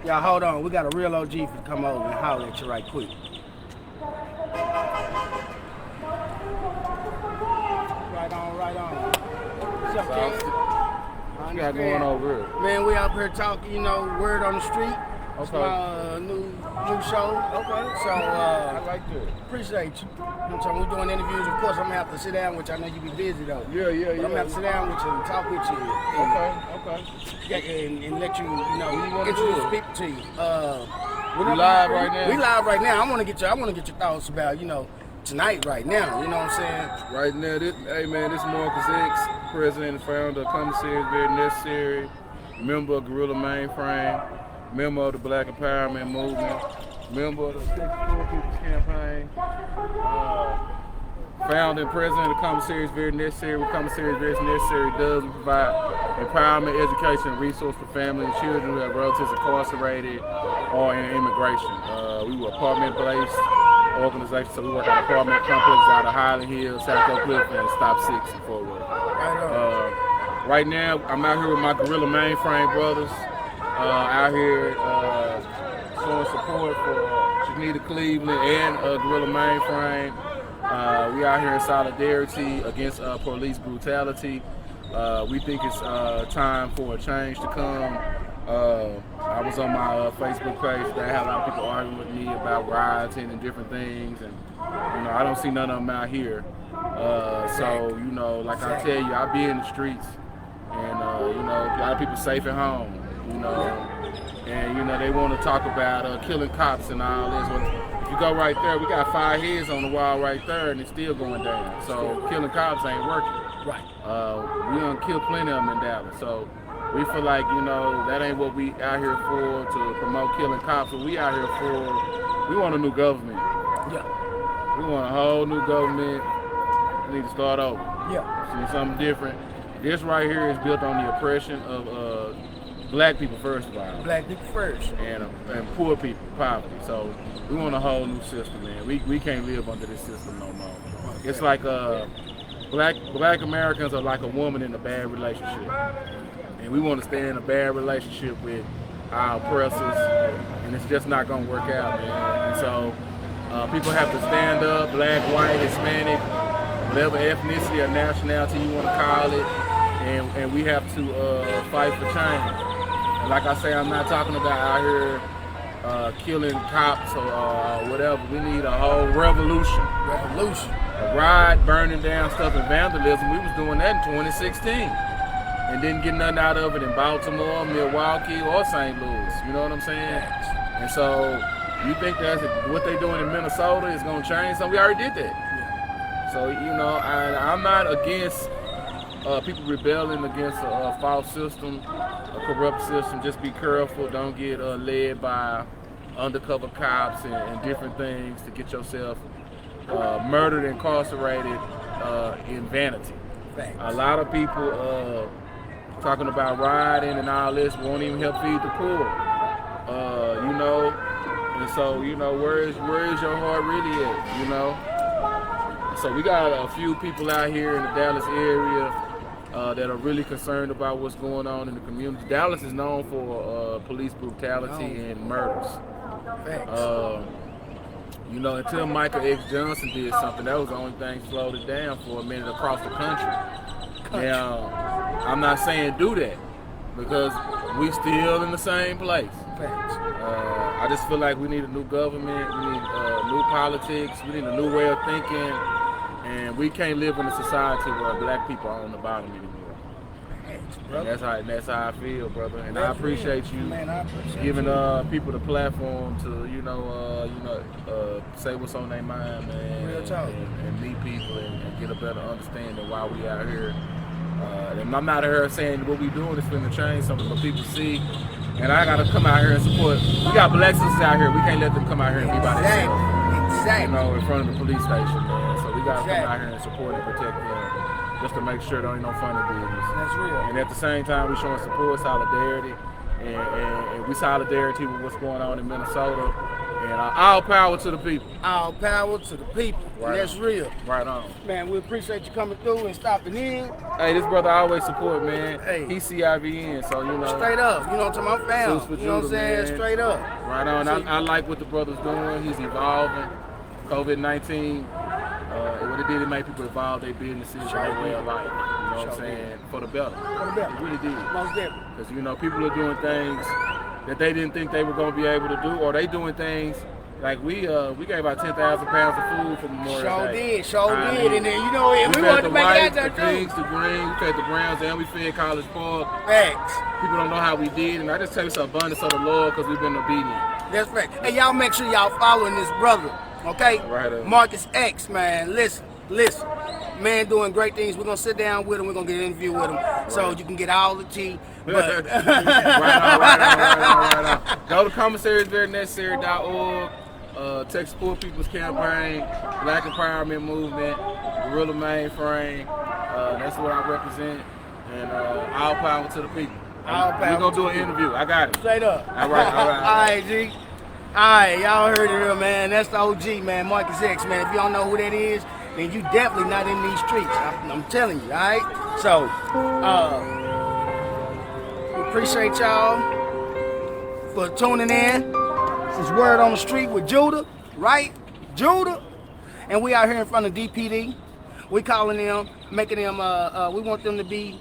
Y'all hold on, we got a real OG to come over and holler at you right quick. Right on. What's up, King? What you got going over here? Man, we out here talking, you know, word on the street. It's Okay. my new show. Okay. So, I like that. appreciate you. So we're doing interviews. Of course, I'm gonna have to sit down with you. I know you be busy though. Yeah. But I'm gonna have to sit down with you and talk with you. Okay. And let you, know, wanna introduce do? people to you. We live right now? We live right now. I want to get your thoughts about, tonight right now. You know what I'm saying? Right now, this Marcus X, president and founder of Commissary, very necessary, member of Guerilla Mainframe, member of the Black Empowerment Movement, member of the Texas Poor People's Campaign, founder and president of Commissary is very necessary. What Commissary is very necessary does, we provide empowerment, education, and resource for families and children who have relatives incarcerated or in immigration. We were apartment-based organization, so we work at apartment complexes out of Highland Hills, South Oak Cliff, and Stop 6 in Fort Worth. Right now, I'm out here with my Guerilla Mainframe brothers, out here showing support for Shenita Cleveland and Guerilla Mainframe. We out here in solidarity against police brutality. We think it's time for a change to come. I was on my Facebook page today. I had a lot of people arguing with me about rioting and different things, and I don't see none of them out here. So like I tell you, I be in the streets, and a lot of people safe at home. And they want to talk about killing cops and all this. Well, if you go right there, we got 5 heads on the wall right there, and it's still going down. So killing cops ain't working. Right. We done killed plenty of them in Dallas. So we feel like, that ain't what we out here for, to promote killing cops. What we out here for, we want a new government. Yeah. We want a whole new government. We need to start over. Yeah. See something different. This right here is built on the oppression of black people, first of all. Black people first. And poor people, poverty. So we want a whole new system, man. We can't live under this system no more. It's like black Americans are like a woman in a bad relationship. And we want to stay in a bad relationship with our oppressors, and it's just not going to work out, man. And so people have to stand up, black, white, Hispanic, whatever ethnicity or nationality you want to call it, and we have to fight for change. And like I say, I'm not talking about out here killing cops or whatever. We need a whole revolution. A riot, burning down stuff, and vandalism. We was doing that in 2016. And didn't get nothing out of it in Baltimore, Milwaukee, or St. Louis. You know what I'm saying? And so you think that's what they're doing in Minnesota is going to change something? We already did that. Yeah. So, I'm not against people rebelling against a false system, a corrupt system. Just be careful. Don't get led by undercover cops and different things to get yourself murdered, incarcerated in vanity. Thanks. A lot of people talking about rioting and all this won't even help feed the poor, and so where is your heart really at, So we got a few people out here in the Dallas area that are really concerned about what's going on in the community. Dallas is known for police brutality and murders. Until Michael X. Johnson did something, that was the only thing slowed it down for a minute across the country. Now, I'm not saying do that, because we still in the same place. I just feel like we need a new government, we need new politics, we need a new way of thinking, and we can't live in a society where black people are on the bottom anymore. And that's how I feel, brother. And I appreciate you giving people the platform to say what's on their mind, man. Real talk. And meet people and get a better understanding why we out here. And I'm not out here saying what we doing is going to change something, but people see. And I gotta come out here and support. We got black sisters out here. We can't let them come out here and be by themselves. In front of the police station, man. So we gotta come out here and support and protect them, just to make sure there ain't no funny business. That's real. And at the same time, we showing support, solidarity, and we solidarity with what's going on in Minnesota. And all power to the people. All power to the people. Right And that's on. real. Right on. Man, we appreciate you coming through and stopping in. Hey, this brother always support, man. Hey. He's CIVN, so you know. Straight up. You know what I'm talking about? Suits Fam. for You know what I'm Judah, saying? man. Straight up. Right on. I like what the brother's doing. He's evolving. COVID-19, what it did, it made people evolve their businesses and their way of life. You know what I'm saying? For the better. For the better. It really did. Most definitely. Because, you know, people are doing things that they didn't think they were going to be able to do, or they doing things like we gave out 10,000 pounds of food for Memorial Day. Sure did. And then, you know, we wanted to make it out there, the greens, the green, we fed the browns, and we fed College Park. Facts. People don't know how we did, and I just tell you it's abundance of the Lord because we've been obedient. That's right. Hey, y'all make sure y'all following this brother, okay? Right on. Marcus X, man. Listen. Man doing great things. We're going to sit down with him. We're going to get an interview with him so you can get all the tea. But right on. Go to commissarysverynecessary.org. Texas Poor People's Campaign, Black Empowerment Movement, Guerilla Mainframe. That's what I represent. And all power to the people. We're going to do an interview. I got it. Straight up. All right. All right, G. All right, y'all heard it here, man. That's the OG, man, Marcus X, man. If you don't know who that is, then you definitely not in these streets. I'm telling you, all right? So, we appreciate y'all for tuning in. This is Word on the Street with Judah, right? Judah. And we out here in front of DPD. We calling them, making them, we want them to be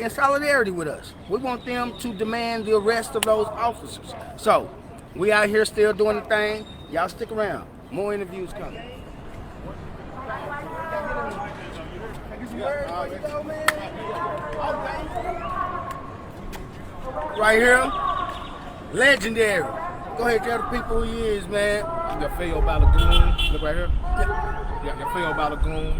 in solidarity with us. We want them to demand the arrest of those officers. So, we out here still doing the thing. Y'all stick around. More interviews coming. Right here, legendary. Go ahead, tell the people who he is, man. Yafeuh Balogun, look right here. Yafeuh Balogun,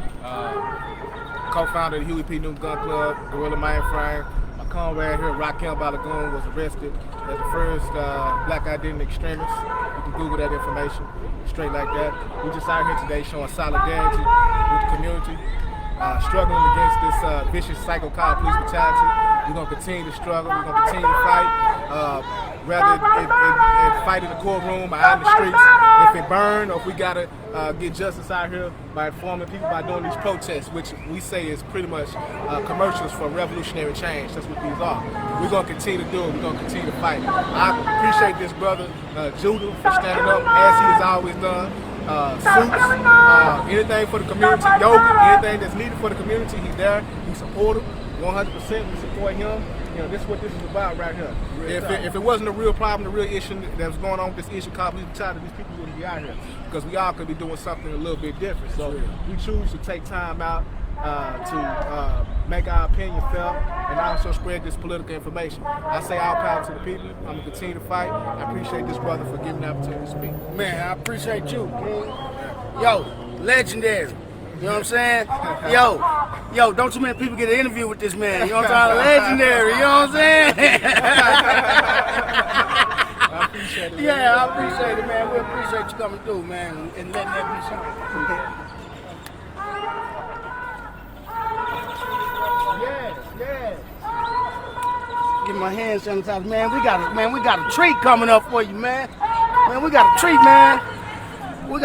co-founder of the Huey Gun Club, Guerilla Mainframe. My comrade here, Rakem Balogun, was arrested as the first black identity extremist. You can Google that information, straight like that. We just out here today showing solidarity with the community, struggling against this vicious cycle called police brutality. We're going to continue to struggle, we're going to continue to fight. Rather it fight in the courtroom or out in the streets. If it burn, or if we gotta get justice out here by informing people, by doing these protests, which we say is pretty much commercials for revolutionary change. That's what these are. We're gonna continue to do it. We're gonna continue to fight. I appreciate this brother Judah for standing up as he has always done. Suits, anything for the community, yoga, anything that's needed for the community, he's there. We support him 100%. We support him. You know, this is what this is about right here. If it wasn't a real problem, the real issue that was going on with this issue called police brutality, these people wouldn't be out here because we all could be doing something a little bit different. So we choose to take time out to make our opinion felt and also spread this political information. I say all power to the people. I'm going to continue to fight. I appreciate this brother for giving the opportunity to speak. Man, I appreciate you, King. Yo, legendary. You know what I'm saying? Yo, don't too many people get an interview with this man. You know what I'm saying? Legendary. You know what I'm saying? I appreciate it. Yeah, I appreciate it, man. We appreciate you coming through, man, and letting that be shown. Yeah. Get my hands sanitized, man. We got a treat coming up for you, man. Man, we got a treat, man. We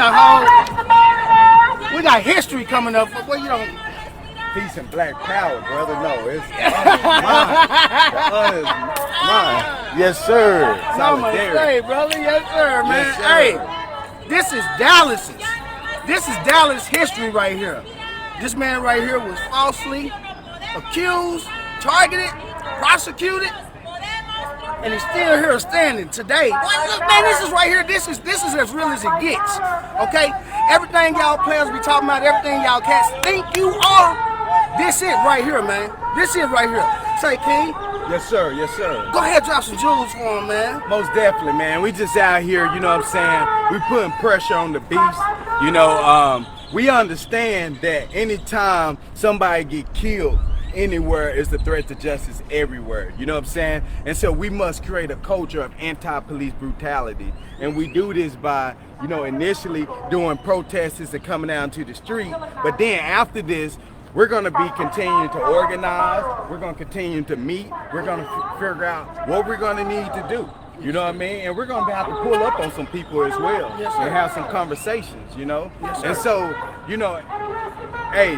got history coming up. Well, you don't. Peace and black power, brother. No, it's mine. Yes, sir. Solidarity. Hey, brother. Yes, sir, man. Yes, sir. Hey, this is Dallas's. This is Dallas history right here. This man right here was falsely accused, targeted, prosecuted, and he's still here standing today. Look, man, this is right here. This is as real as it gets. Okay, everything y'all players be talking about, everything y'all cats think you are. This it right here, man. This is right here. Say, King. Yes, sir. Yes, sir. Go ahead, drop some jewels for him, man. Most definitely, man. We just out here, you know what I'm saying? We putting pressure on the beast. You know, we understand that anytime somebody get killed anywhere is a threat to justice everywhere. You know what I'm saying? And so we must create a culture of anti-police brutality. And we do this by, you know, initially doing protests and coming down to the street. But then after this, we're going to be continuing to organize. We're going to continue to meet. We're going to figure out what we're going to need to do. You know what I mean? And we're gonna have to pull up on some people as well Yes, sir. and have some conversations, you know? Yes, sir. And so, you know, hey,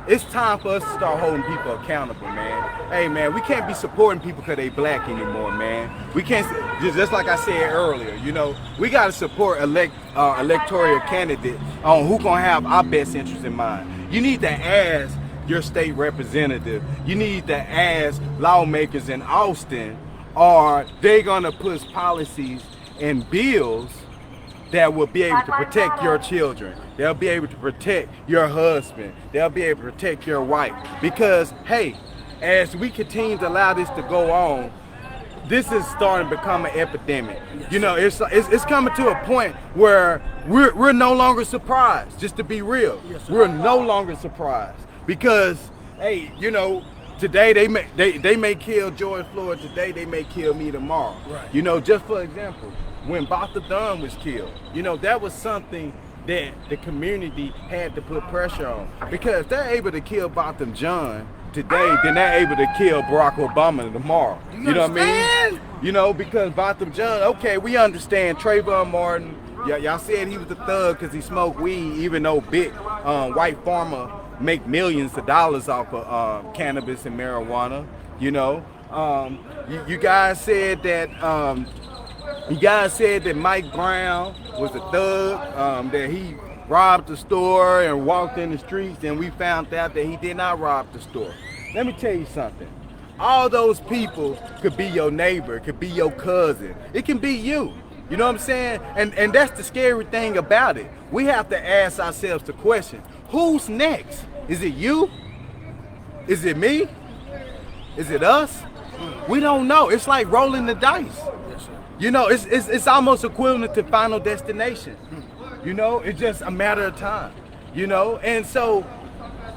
it's time for us to start holding people accountable, man. Hey, man, we can't be supporting people because they black anymore, man. We can't, just like I said earlier, you know, we got to support electoral candidates on who gonna have our best interest in mind. You need to ask your state representative. You need to ask lawmakers in Austin, are they gonna push policies and bills that will be able to protect your children. They'll be able to protect your husband. They'll be able to protect your wife. Because, hey, as we continue to allow this to go on, this is starting to become an epidemic. You know, it's coming to a point where we're no longer surprised, just to be real. We're no longer surprised. Because, hey, you know, today they may kill George Floyd, today they may kill me tomorrow. Right. You know, just for example, when Botham was killed, you know, that was something that the community had to put pressure on. Because if they're able to kill Botham John today, then they're able to kill Barack Obama tomorrow. You know what I mean? You know, because Botham John, okay, we understand Trayvon Martin, y'all said he was a thug because he smoked weed, even though big white farmer make millions of dollars off of cannabis and marijuana. You know, you guys said that Mike Brown was a thug, that he robbed the store and walked in the streets, and we found out that he did not rob the store. Let me tell you something. All those people could be your neighbor, it could be your cousin, it can be you. You know what I'm saying? And that's the scary thing about it. We have to ask ourselves the question, who's next? Is it you? Is it me? Is it us? We don't know. It's like rolling the dice. You know, it's almost equivalent to Final Destination. You know, it's just a matter of time. You know, and so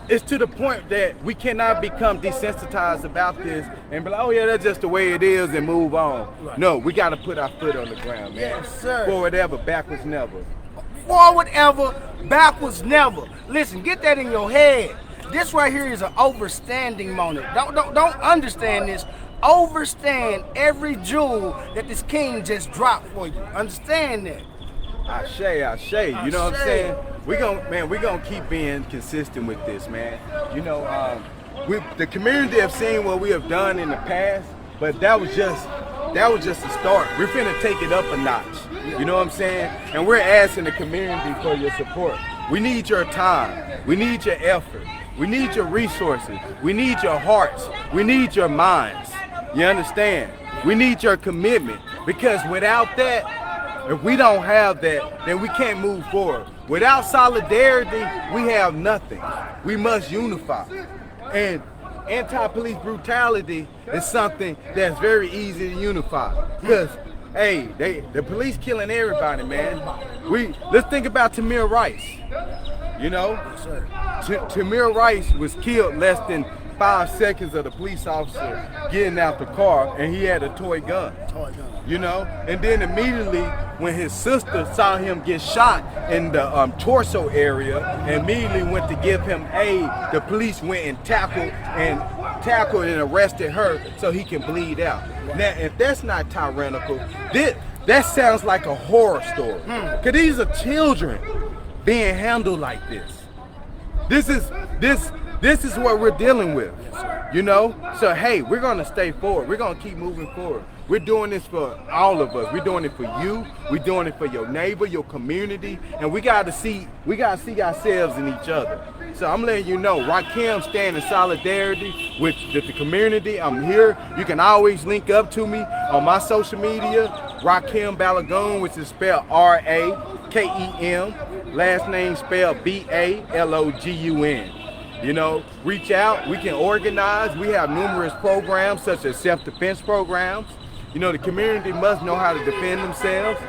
it's to the point that we cannot become desensitized about this and be like, oh yeah, that's just the way it is, and move on. Right. No, we got to put our foot on the ground, man. Yes, sir. Forward ever, backwards never. Forward ever, backwards never. Listen, get that in your head. This right here is an overstanding moment. Don't understand this. Overstand every jewel that this king just dropped for you. Understand that. Ashe. You know what I'm saying? We gonna keep being consistent with this, man. You know, the community have seen what we have done in the past, but that was just a start. We're finna take it up a notch. You know what I'm saying? And we're asking the community for your support. We need your time. We need your effort. We need your resources. We need your hearts. We need your minds. You understand? We need your commitment, because without that, if we don't have that, then we can't move forward. Without solidarity, we have nothing. We must unify. And anti-police brutality is something that's very easy to unify. Because, hey, the police killing everybody, man. Let's think about Tamir Rice. You know, Tamir Rice was killed less than 5 seconds of the police officer getting out the car, and he had a toy gun. You know, and then immediately when his sister saw him get shot in the torso area, and immediately went to give him aid, the police went and tackled and arrested her so he can bleed out. Now, if that's not tyrannical, that sounds like a horror story. Because these are children being handled like this. This is what we're dealing with, you know? So, hey, we're gonna stay forward. We're gonna keep moving forward. We're doing this for all of us. We're doing it for you. We're doing it for your neighbor, your community, and we gotta see ourselves in each other. So I'm letting you know, Rakem stand in solidarity with the community. I'm here. You can always link up to me on my social media, Rakem Balogun, which is spelled R-A-K-E-M, last name spelled B-A-L-O-G-U-N. You know, reach out, we can organize. We have numerous programs such as self-defense programs. You know, the community must know how to defend themselves.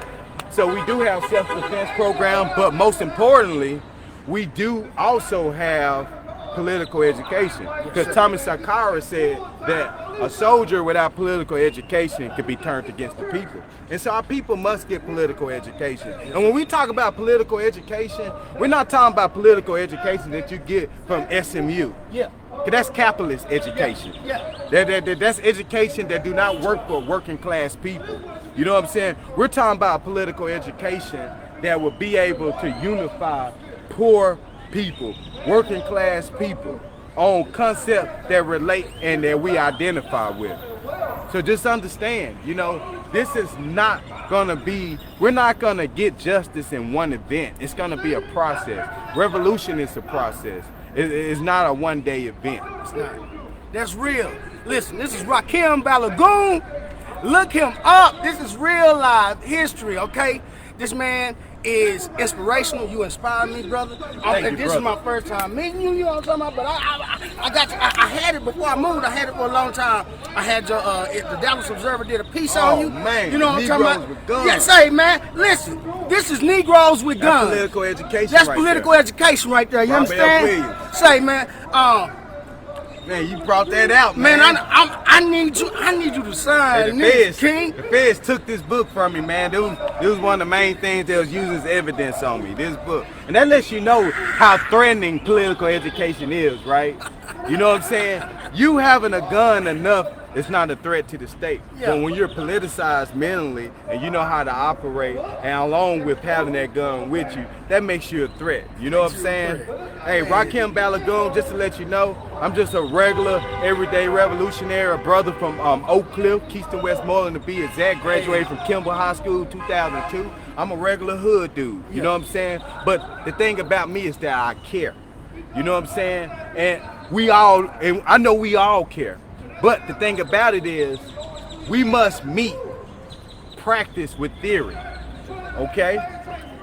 So we do have self-defense programs, but most importantly, we do also have political education. Because Thomas Sankara said that a soldier without political education could be turned against the people. And so our people must get political education. And when we talk about political education, we're not talking about political education that you get from SMU. Yeah. Because that's capitalist education. Yeah. That's education that do not work for working class people. You know what I'm saying? We're talking about political education that will be able to unify poor people, working class people on concepts that relate and that we identify with. So just understand, you know, this is not gonna be, we're not gonna get justice in one event. It's gonna be a process. Revolution is a process. It's not a one-day event. It's not. That's real. Listen, this is Rakem Balogun. Look him up. This is real life history, okay? This man is inspirational. You inspire me, brother. Thank you, this brother. is my first time meeting you. You know what I'm talking about? But I got you. I had it before I moved. I had it for a long time. I had your the Dallas Observer did a piece on you. Man, you know what I'm talking Negroes about? with guns. Yes, hey man. Listen, this is Negroes with That's guns. political education. That's right political there. education right there. You Robert understand? L. Williams. Say, man. Man, you brought that out, man. Man, I need you to sign this, King. The feds took this book from me, man. This was one of the main things they was using as evidence on me, this book. And that lets you know how threatening political education is, right? You know what I'm saying? You having a gun enough, it's not a threat to the state. Yeah. But when you're politicized mentally and you know how to operate, and along with having that gun with you, that makes you a threat. You know what I'm saying? Hey, Rakem Balogun, just to let you know, I'm just a regular, everyday revolutionary, a brother from Oak Cliff, Keystone, Westmoreland to be exact, graduated from Kimball High School 2002. I'm a regular hood dude, you know what I'm saying? But the thing about me is that I care. You know what I'm saying? And I know we all care. But the thing about it is, we must meet practice with theory, okay?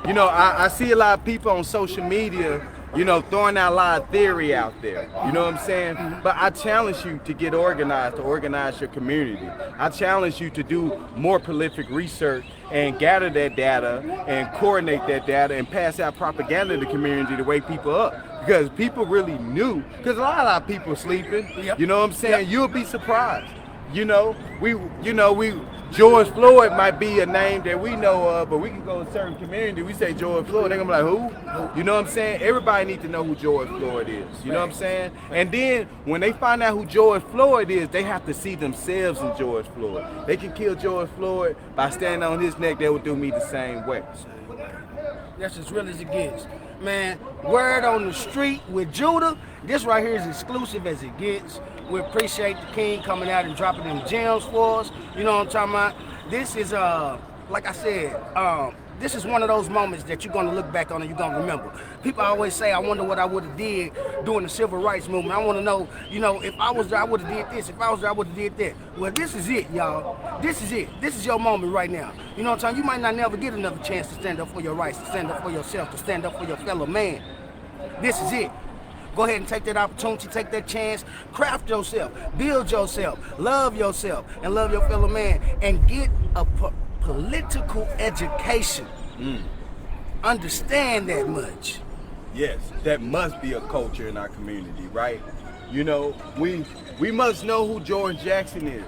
You know, I see a lot of people on social media, you know, throwing out a lot of theory out there, you know what I'm saying? But I challenge you to get organized, to organize your community. I challenge you to do more prolific research and gather that data and coordinate that data and pass out propaganda to the community to wake people up. Because people really knew, because a lot of people sleeping, you know what I'm saying? You'll be surprised. You know, George Floyd might be a name that we know of, but we can go to a certain community, we say George Floyd, they're gonna be like, who? You know what I'm saying? Everybody needs to know who George Floyd is, you know what I'm saying? And then when they find out who George Floyd is, they have to see themselves in George Floyd. They can kill George Floyd by standing on his neck, they would do me the same way. That's as real as it gets. Man, word on the street with Judah, this right here is exclusive as it gets. We appreciate the King coming out and dropping them gems for us. You know what I'm talking about? This is, like I said, this is one of those moments that you're gonna look back on and you're gonna remember. People always say, I wonder what I would have did during the civil rights movement. I wanna know, you know, if I was there, I would have did this. If I was there, I would have did that. Well, this is it, y'all. This is it. This is your moment right now. You know what I'm saying? You might not never get another chance to stand up for your rights, to stand up for yourself, to stand up for your fellow man. This is it. Go ahead and take that opportunity, take that chance, craft yourself, build yourself, love yourself, and love your fellow man, and get a political education. Understand that much. Yes, that must be a culture in our community, right? You know, we must know who George Jackson is.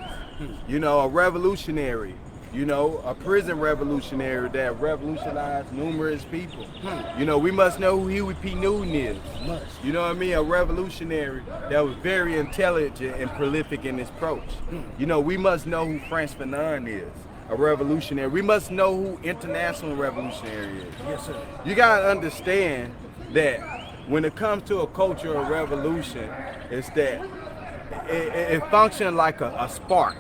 You know, a revolutionary, you know, a prison revolutionary that revolutionized numerous people. You know, we must know who Huey P. Newton is. You know what I mean? A revolutionary that was very intelligent and prolific in his approach. You know, we must know who Frantz Fanon is. A revolutionary. We must know who International Revolutionary is. Yes, sir. You gotta understand that when it comes to a culture of revolution, it's that it functions like a spark,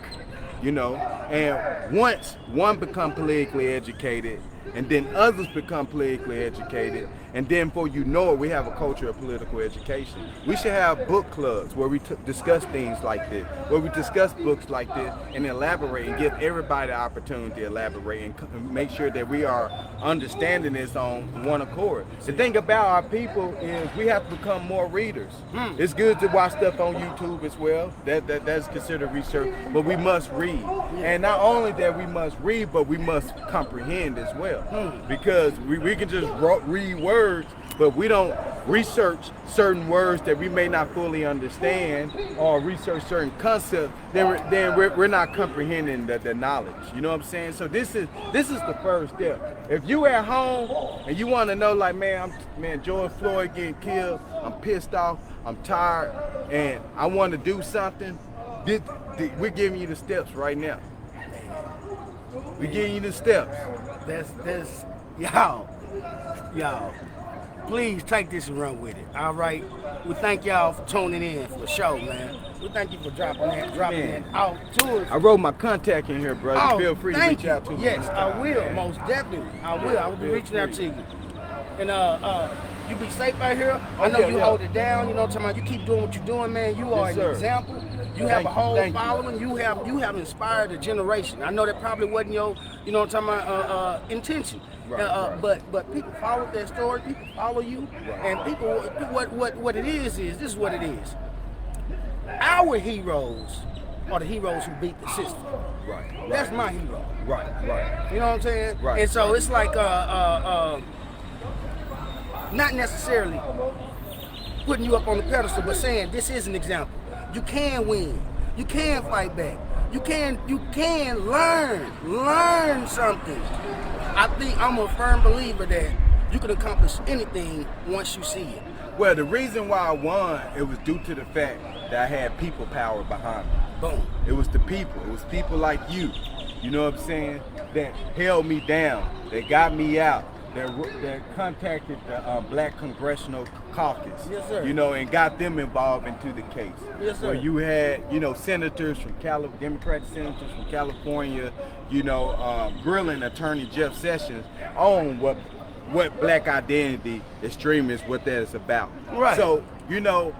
you know. And once one become politically educated, and then others become politically educated, and then before you know it, we have a culture of political education. We should have book clubs where we discuss things like this, where we discuss books like this and elaborate and give everybody the opportunity to elaborate and make sure that we are understanding this on one accord. The thing about our people is we have to become more readers. It's good to watch stuff on YouTube as well. That's considered research, but we must read. And not only that we must read, but we must comprehend as well. Because we can just read words, but we don't research certain words that we may not fully understand, or research certain concepts, then we're not comprehending the knowledge. You know what I'm saying? So this is the first step. If you at home and you want to know, like, man, George Floyd getting killed, I'm pissed off, I'm tired, and I want to do something, we're giving you the steps right now. We giving you the steps. That's y'all. Please take this and run with it. All right. We thank y'all for tuning in for the show, man. We thank you for dropping that out to us. I wrote my contact in here, brother. Oh, Feel free to reach out to me. Yes, I will. Most definitely. I will. I will be reaching out to you. And you be safe out here. I know you hold it down. You know what I'm talking about? You keep doing what you're doing, man. You are an example. You have a whole following. You have inspired a generation. I know that probably wasn't your, you know what I'm talking about, intention. But people follow that story. People follow you, and people. What it is this is what it is. Our heroes are the heroes who beat the system. Right. That's my hero. Right. You know what I'm saying? Right. And so it's like not necessarily putting you up on the pedestal, but saying this is an example. You can win. You can fight back. You can learn something. I think I'm a firm believer that you can accomplish anything once you see it. Well, the reason why I won, it was due to the fact that I had people power behind me. Boom. It was the people. It was people like you know what I'm saying, that held me down, that got me out, that contacted the Black Congressional Caucus, yes, sir. You know, and got them involved into the case. Yes, sir. Where you had, you know, senators from Democratic senators from California, you know, grilling Attorney Jeff Sessions on what black identity extremists, what that is about. Right. So, you know,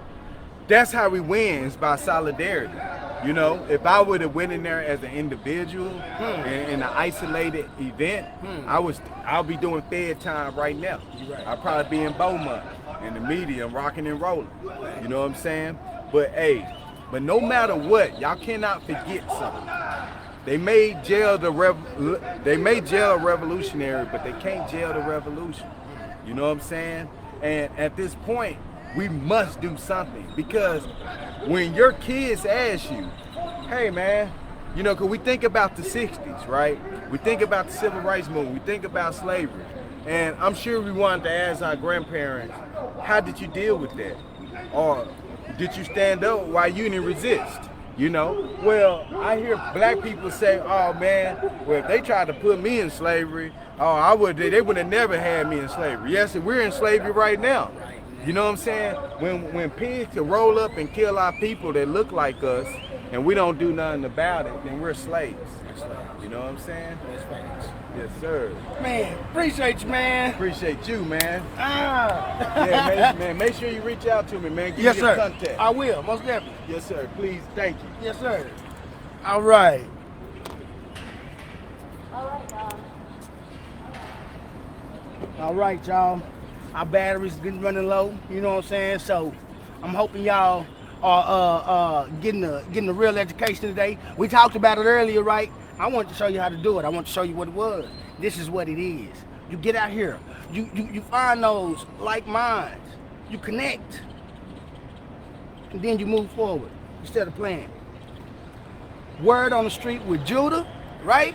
that's how we win, is by solidarity. You know, if I would have went in there as an individual in an isolated event, I'll be doing Fed time right now. Right. I'll probably be in Beaumont in the media, rocking and rolling. You know what I'm saying? But no matter what, y'all cannot forget something. They made jail a revolutionary, but they can't jail the revolution. You know what I'm saying? And at this point, we must do something, because when your kids ask you, hey man, you know, because we think about the 60s, right? We think about the civil rights movement, we think about slavery. And I'm sure we wanted to ask our grandparents, how did you deal with that? Or did you stand up while you didn't resist? You know? Well, I hear black people say, oh man, well if they tried to put me in slavery, they would have never had me in slavery. Yes, we're in slavery right now. You know what I'm saying? When pigs can roll up and kill our people that look like us, and we don't do nothing about it, then we're slaves. You know what I'm saying? That's facts. Yes, sir. Man, appreciate you, man. Appreciate you, man. Yeah, man, make sure you reach out to me, man. Give Yes, me sir. your contact. I will, most definitely. Yes, sir. Please, thank you. Yes, sir. All right. All right, y'all. Our batteries getting running low. You know what I'm saying? So I'm hoping y'all are getting a real education today. We talked about it earlier, right? I wanted to show you how to do it. I want to show you what it was. This is what it is. You get out here. You find those like minds. You connect. And then you move forward instead of playing. Word on the street with Judah, right?